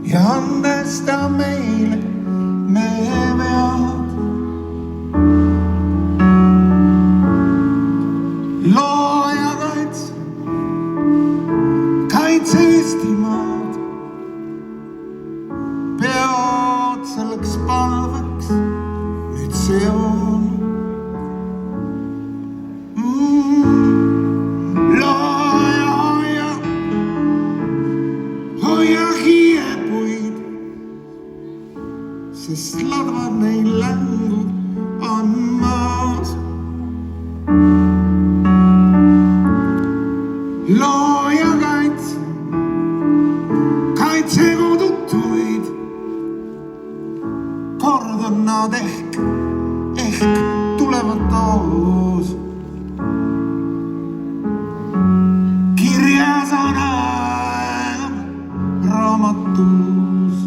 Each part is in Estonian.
ja andesta meile meie vead. Looja kaitse Eestimaad, peod selleks palveks nüüd seon. Looja hoia hiiepuid, sest ladvad neil längu on maas. Looja kaitse kodutuid, kord on nad ehk tulevad toos. Kirjas on aeg raamatus,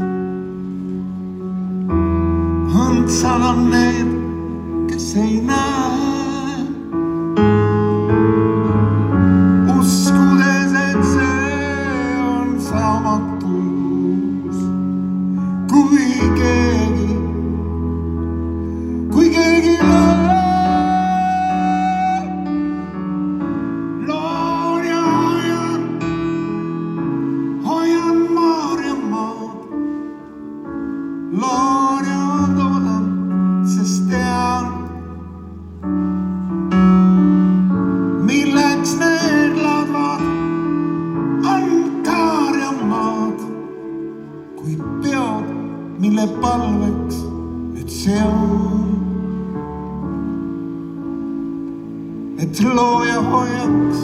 õndsad on need, kes ei näe. Uskudes, et see on saamatus, kui keegi Looja hoian Maarjamaad. Looja toodan, sest tean, milleks need ladvad on Kaarjamaad, kui peod, mille palveks nüüd seon. Et looja hoiaks